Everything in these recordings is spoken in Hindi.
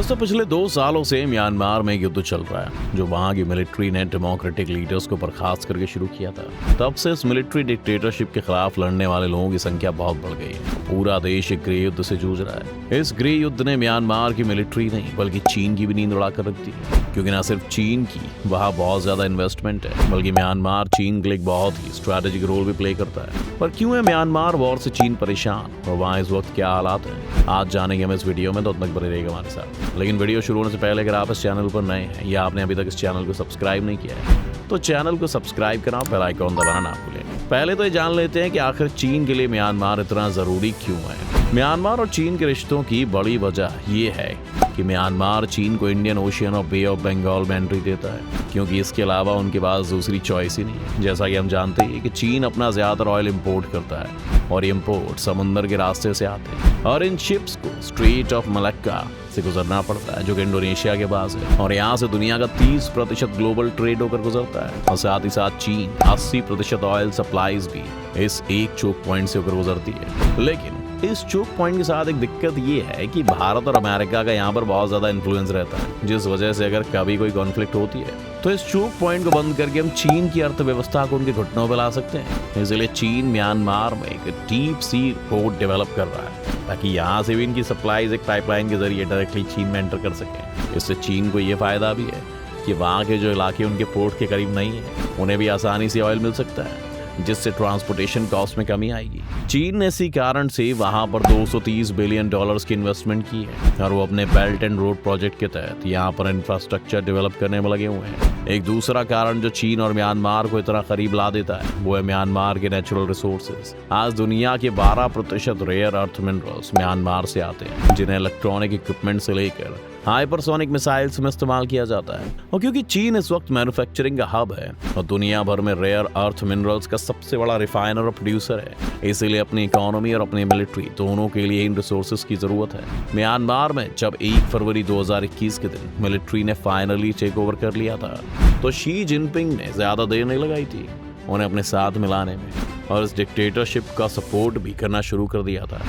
दोस्तों पिछले 2 सालों से म्यांमार में युद्ध चल रहा है जो वहां की मिलिट्री ने डेमोक्रेटिक लीडर्स को बर्खास्त करके शुरू किया था। तब से इस मिलिट्री डिक्टेटरशिप के खिलाफ लड़ने वाले लोगों की संख्या बहुत बढ़ गई है। पूरा देश एक गृह युद्ध से जूझ रहा है। इस गृह युद्ध ने म्यांमार की मिलिट्री नहीं बल्कि चीन की भी नींद उड़ा कर रख दी है, क्योंकि न सिर्फ चीन की वहाँ बहुत ज्यादा इन्वेस्टमेंट है बल्कि म्यांमार चीन के लिए बहुत ही स्ट्रैटेजिक रोल भी प्ले करता है। पर क्यों है म्यांमार वॉर से चीन परेशान और वहाँ इस वक्त क्या हालात है, आज जानेंगे हम इस वीडियो में, तो तक बने रहेगा हमारे साथ। लेकिन वीडियो शुरू होने से पहले अगर आप इस चैनल पर नए हैं या आपने अभी तक इस चैनल को सब्सक्राइब नहीं किया है तो चैनल को सब्सक्राइब करना, बेल आइकॉन दबाना ना भूलें। पहले तो ये जान लेते हैं कि आखिर चीन के लिए म्यांमार इतना जरूरी क्यों है। म्यांमार और चीन के रिश्तों की बड़ी वजह ये है कि म्यांमार चीन को इंडियन ओशियन और बे ऑफ बंगाल में एंट्री देता है, क्योंकि इसके अलावा उनके पास दूसरी चॉइस ही नहीं है। जैसा कि हम जानते हैं कि चीन अपना ज्यादातर ऑयल इंपोर्ट करता है और इंपोर्ट समुद्र के रास्ते से आते हैं और इन शिप्स को स्ट्रेट ऑफ मलक्का से गुजरना पड़ता है जो कि इंडोनेशिया के पास है, और यहाँ से दुनिया का 30% ग्लोबल ट्रेड होकर गुजरता है। और साथ ही साथ चीन 80% ऑयल सप्लाईज भी इस एक चोक पॉइंट से होकर गुजरती है। लेकिन इस चोक पॉइंट के साथ एक दिक्कत ये है कि भारत और अमेरिका का यहाँ पर बहुत ज्यादा इन्फ्लुएंस रहता है, जिस वजह से अगर कभी कोई कॉन्फ्लिक्ट होती है तो इस चोक पॉइंट को बंद करके हम चीन की अर्थव्यवस्था को उनके घुटनों पर ला सकते हैं। इसलिए चीन म्यांमार में एक डीप सी पोर्ट डेवलप कर रहा है ताकि यहाँ से भी इनकी सप्लाईज एक पाइपलाइन के जरिए डायरेक्टली चीन में एंटर कर सकें। इससे चीन को ये फायदा भी है कि वहाँ के जो इलाके उनके पोर्ट के करीब नहीं है उन्हें भी आसानी से ऑयल मिल सकता है, जिससे ट्रांसपोर्टेशन कॉस्ट में कमी आएगी। चीन ने इसी कारण से वहां पर $230 बिलियन की इन्वेस्टमेंट की है और वो अपने बेल्ट एंड रोड प्रोजेक्ट के तहत यहां पर इंफ्रास्ट्रक्चर डेवलप करने में लगे हुए हैं। एक दूसरा कारण जो चीन और म्यांमार को इतना करीब ला देता है वो है म्यांमार के नेचुरल रिसोर्सेज। आज दुनिया के 12% रेयर अर्थ मिनरल्स म्यांमार से आते हैं, जिन्हें इलेक्ट्रॉनिक इक्विपमेंट से लेकर हाइपरसोनिक मिसाइल्स में इस्तेमाल किया जाता है। और क्योंकि चीन इस वक्त मैन्युफैक्चरिंग का हब है और दुनिया भर में रेयर अर्थ मिनरल्स का सबसे बड़ा रिफाइनर और प्रोड्यूसर है, इसीलिए अपनी इकोनॉमी और अपनी मिलिट्री दोनों के लिए इन रिसोर्सेज की जरूरत है। म्यांमार में जब 1 फरवरी 2021 के दिन मिलिट्री ने फाइनली टेक ओवर कर लिया था तो शी जिनपिंग ने ज्यादा देर नहीं लगाई थी उन्हें अपने साथ मिलाने में और इस डिक्टेटरशिप का सपोर्ट भी करना शुरू कर दिया था।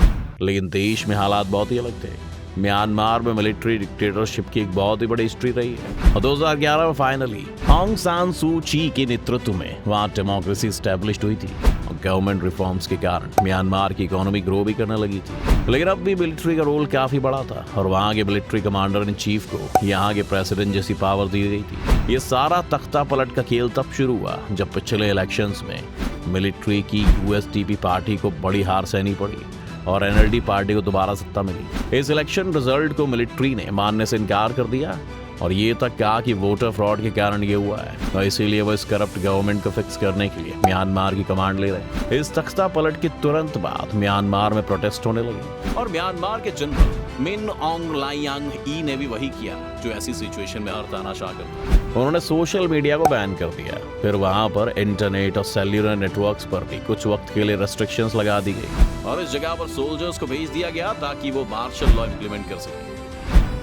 लेकिन देश में हालात बहुत ही अलग थे। म्यांमार में मिलिट्री डिक्टेटरशिप की एक बहुत ही बड़ी हिस्ट्री रही है और 2011 में फाइनली ऑंग सान सू ची के नेतृत्व में वहां डेमोक्रेसी स्टैब्लिश्ड हुई थी और गवर्नमेंट रिफॉर्म्स के कारण म्यांमार की इकोनॉमी ग्रो भी करने लगी थी। लेकिन अब भी मिलिट्री का रोल काफी बड़ा था और वहां के मिलिट्री कमांडर इन चीफ को यहाँ के प्रेसिडेंट जैसी पावर दी गई थी। ये सारा तख्ता पलट का खेल तब शुरू हुआ जब पिछले इलेक्शंस में मिलिट्री की यूएसडीपी पार्टी को बड़ी हार सहनी पड़ी और एनएलडी पार्टी को दोबारा सत्ता मिली। इस इलेक्शन रिजल्ट को मिलिट्री ने मानने से इनकार कर दिया और ये तक कहा कि वोटर फ्रॉड के कारण ये हुआ है और इसीलिए वो इस करप्ट गवर्नमेंट को फिक्स करने के लिए म्यांमार की कमांड ले रहे हैं। इस तख्ता पलट के तुरंत बाद म्यांमार में प्रोटेस्ट होने लगे और म्यांमार के जनरल मिन ऑंग लाइयांग ई ने भी वही किया जो ऐसी सिचुएशन में हर तानाशाह करता है। उन्होंने सोशल मीडिया को बैन कर दिया, फिर वहां पर इंटरनेट और सेल्युलर नेटवर्क्स पर भी कुछ वक्त के लिए रेस्ट्रिक्शंस लगा दी गई और इस जगह पर सोल्जर्स को भेज दिया गया ताकि वो मार्शल लॉ इंप्लीमेंट कर सके।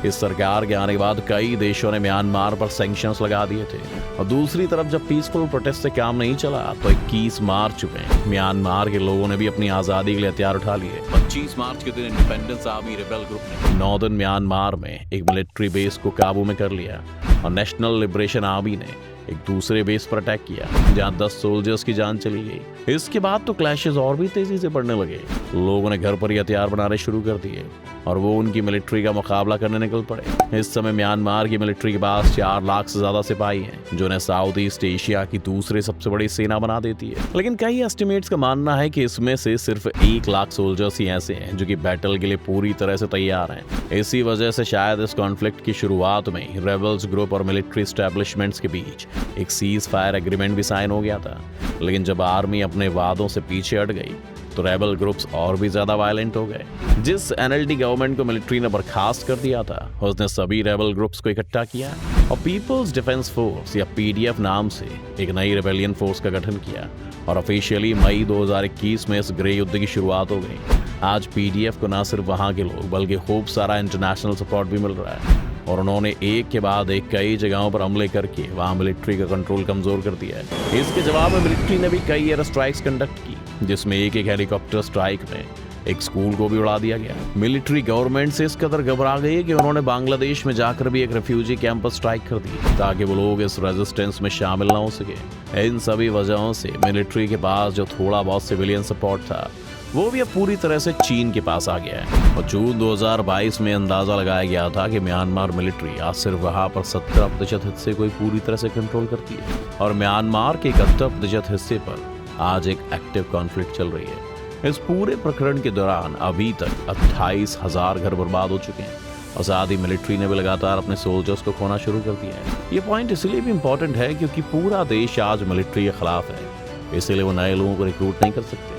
इस सरकार के आने के बाद कई देशों ने म्यांमार पर सैंक्शंस लगा दिए थे और दूसरी तरफ जब पीसफुल प्रोटेस्ट से काम नहीं चला तो 21 मार्च में म्यांमार के लोगों ने भी अपनी आजादी के लिए हथियार उठा लिए। 25 मार्च के दिन इंडिपेंडेंस आर्मी रिबेल ग्रुप ने नॉर्दर्न म्यांमार में एक मिलिट्री बेस को काबू में कर लिया और नेशनल लिबरेशन आर्मी ने एक दूसरे बेस पर अटैक किया जहां 10 सोल्जर्स की जान चली गई। इसके बाद तो क्लैशेस और भी तेजी से बढ़ने लगे। लोगों ने घर पर ही हथियार बनाने शुरू कर दिए और वो उनकी मिलिट्री का मुकाबला करने निकल पड़े। इस समय म्यांमार की मिलिट्री के पास 4 लाख से ज्यादा सिपाही हैं, जो उन्हें साउथ ईस्ट एशिया की दूसरी सबसे बड़ी सेना बना देती है। लेकिन कई एस्टिमेट्स का मानना है कि इसमें से सिर्फ 1 लाख सोल्जर्स ही ऐसे हैं जो कि बैटल के लिए पूरी तरह से तैयार हैं। इसी वजह से शायद इस कॉन्फ्लिक्ट की शुरुआत में रेबल्स ग्रुप और मिलिट्री एस्टेब्लिशमेंट्स के बीच एक सीज फायर एग्रीमेंट भी साइन हो गया था। लेकिन जब आर्मी अपने वादों से पीछे हट गई तो रेबल ग्रुप्स और भी ज्यादा वायलेंट हो गए। जिस एनएलडी गवर्नमेंट को मिलिट्री ने बर्खास्त कर दिया था उसने सभी रेबल ग्रुप्स को इकट्ठा किया और पीपल्स डिफेंस फोर्स या पीडीएफ नाम से एक नई रेबेलियन फोर्स का गठन किया और ऑफिशियली मई 2021 में इस गृह युद्ध की शुरुआत हो गई। आज पीडीएफ को न सिर्फ वहां के लोग बल्कि खूब सारा इंटरनेशनल सपोर्ट भी मिल रहा है और उन्होंने एक के बाद एक कई जगहों पर हमले करके वहां मिलिट्री का कंट्रोल कमजोर कर दिया है। इसके जवाब में मिलिट्री ने भी कई एयर स्ट्राइक्स कंडक्ट की, जिसमें एक हेलीकॉप्टर स्ट्राइक में एक स्कूल को भी उड़ा दिया गया। मिलिट्री गवर्नमेंट से इस कदर घबरा गई कि उन्होंने बांग्लादेश में जाकर भी एक रेफ्यूजी कैंप पर स्ट्राइक कर दी ताकि वो लोग इस रेजिस्टेंस में शामिल ना हो सके। इन सभी वजहों से मिलिट्री के पास जो थोड़ा बहुत सिविलियन सपोर्ट था वो भी अब पूरी तरह से चीन के पास आ गया है। और जून 2022 में अंदाजा लगाया गया था कि म्यांमार मिलिट्री आज सिर्फ वहां पर 70% हिस्से को ही पूरी तरह से कंट्रोल करती है और म्यांमार के 71% हिस्से पर आज एक एक्टिव कॉन्फ्लिक्ट चल रही है। इस पूरे प्रकरण के दौरान अभी तक 28,000 घर बर्बाद हो चुके हैं और साथ ही मिलिट्री ने भी लगातार अपने सोल्जर्स को खोना शुरू कर दिया है। ये पॉइंट इसलिए भी इम्पोर्टेंट है क्योंकि पूरा देश आज मिलिट्री के खिलाफ है, इसलिए वो नए लोगों को रिक्रूट नहीं कर सकते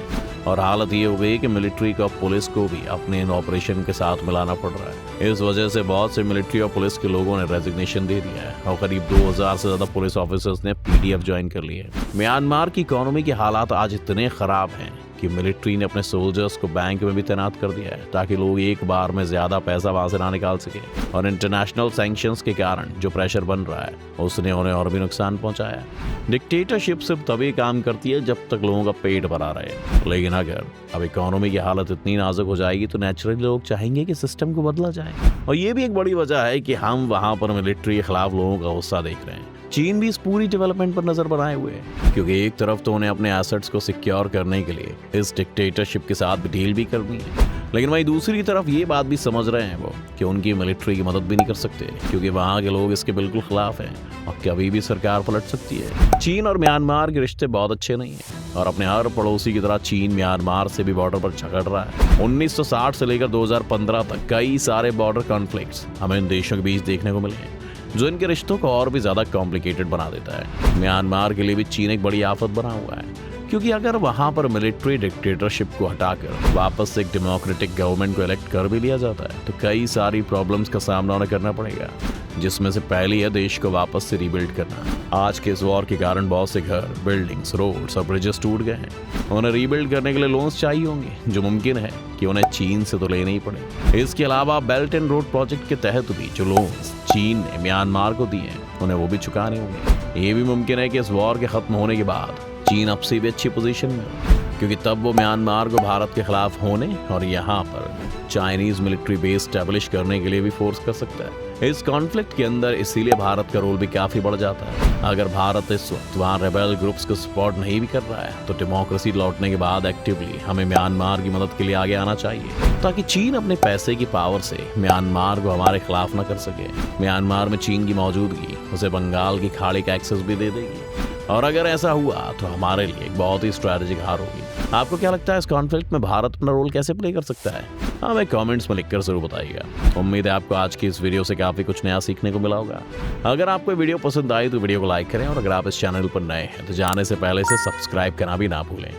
और हालत ये हो गई कि मिलिट्री को पुलिस को भी अपने इन ऑपरेशन के साथ मिलाना पड़ रहा है। इस वजह से बहुत से मिलिट्री और पुलिस के लोगों ने रेजिग्नेशन दे दिया है और करीब 2000 से ज्यादा पुलिस ऑफिसर्स ने पीडीएफ ज्वाइन कर लिए है। म्यांमार की इकोनॉमी के हालात आज इतने खराब हैं कि मिलिट्री ने अपने सोल्जर्स को बैंक में भी तैनात कर दिया है ताकि लोग एक बार में ज्यादा पैसा वहां से ना निकाल सके और इंटरनेशनल सैंक्शंस के कारण जो प्रेशर बन रहा है उसने उन्हें और भी नुकसान पहुंचाया। डिक्टेटरशिप सिर्फ तभी काम करती है जब तक लोगों का पेट भरा रहे, लेकिन अगर अब इकोनॉमी की हालत इतनी नाजुक हो जाएगी तो नेचुरली लोग चाहेंगे कि सिस्टम को बदला जाए। और ये भी एक बड़ी वजह है कि हम वहां पर मिलिट्री के खिलाफ लोगों का गुस्सा देख रहे हैं। चीन भी इस पूरी डेवलपमेंट पर नजर बनाए हुए है क्योंकि एक तरफ तो उन्हें अपने एसेट्स को सिक्योर करने के लिए इस डिक्टेटरशिप के साथ भी डील भी करनी है, लेकिन वहीं दूसरी तरफ ये बात भी समझ रहे हैं वो कि उनकी मिलिट्री की मदद भी नहीं कर सकते क्योंकि वहां के लोग इसके बिल्कुल खिलाफ हैं और कभी भी सरकार पलट सकती है। चीन और म्यांमार के रिश्ते बहुत अच्छे नहीं है और अपने हर पड़ोसी की तरह चीन म्यांमार से भी बॉर्डर पर झगड़ रहा है। 1960 से लेकर 2015 तक कई सारे बॉर्डर कॉन्फ्लिक्ट्स हमें इन देशों के बीच देखने को मिले हैं जो इनके रिश्तों को और भी ज्यादा कॉम्प्लिकेटेड बना देता है। म्यांमार के लिए भी चीन एक बड़ी आफत बना हुआ है क्योंकि अगर वहां पर मिलिट्री डिक्टेटरशिप को हटाकर वापस से एक डेमोक्रेटिक गवर्नमेंट को इलेक्ट कर भी लिया जाता है तो कई सारी प्रॉब्लम्स का सामना उन्हें करना पड़ेगा, जिसमें से पहली है देश को वापस से रीबिल्ड करना। आज के इस वॉर के कारण बहुत से घर, बिल्डिंग्स, रोड्स और ब्रिजेस टूट गए हैं। उन्हें रीबिल्ड करने के लिए लोन्स चाहिए होंगे जो मुमकिन है कि उन्हें चीन से तो लेने ही पड़े। इसके अलावा बेल्ट एंड रोड प्रोजेक्ट के तहत भी जो लोन्स चीन ने म्यांमार को दिए हैं उन्हें वो भी चुकाने होंगे। ये भी मुमकिन है कि इस वॉर के खत्म होने के बाद चीन अब से भी अच्छी पोजीशन में हो क्योंकि तब वो म्यांमार को भारत के खिलाफ होने और यहाँ पर चाइनीज मिलिट्री बेस स्टैब्लिश करने के लिए भी फोर्स कर सकता है। इस कॉन्फ्लिक्ट के अंदर इसीलिए भारत का रोल भी काफी बढ़ जाता है। अगर भारत इस वक्त वहाँ रेबेल ग्रुप्स को सपोर्ट नहीं भी कर रहा है तो डेमोक्रेसी लौटने के बाद एक्टिवली हमें म्यांमार की मदद के लिए आगे आना चाहिए ताकि चीन अपने पैसे की पावर से म्यांमार को हमारे खिलाफ न कर सके। म्यांमार में चीन की मौजूदगी उसे बंगाल की खाड़ी का एक्सेस भी दे देगी और अगर ऐसा हुआ तो हमारे लिए एक बहुत ही स्ट्रैटेजिक हार होगी। आपको क्या लगता है इस कॉन्फ्लिक्ट में भारत अपना रोल कैसे प्ले कर सकता है? हमें कमेंट्स में लिखकर जरूर बताइएगा। उम्मीद है आपको आज की इस वीडियो से काफी कुछ नया सीखने को मिला होगा। अगर आपको वीडियो पसंद आई तो वीडियो को लाइक करें और अगर आप इस चैनल पर नए हैं तो जाने से पहले से सब्सक्राइब करना भी ना भूलें।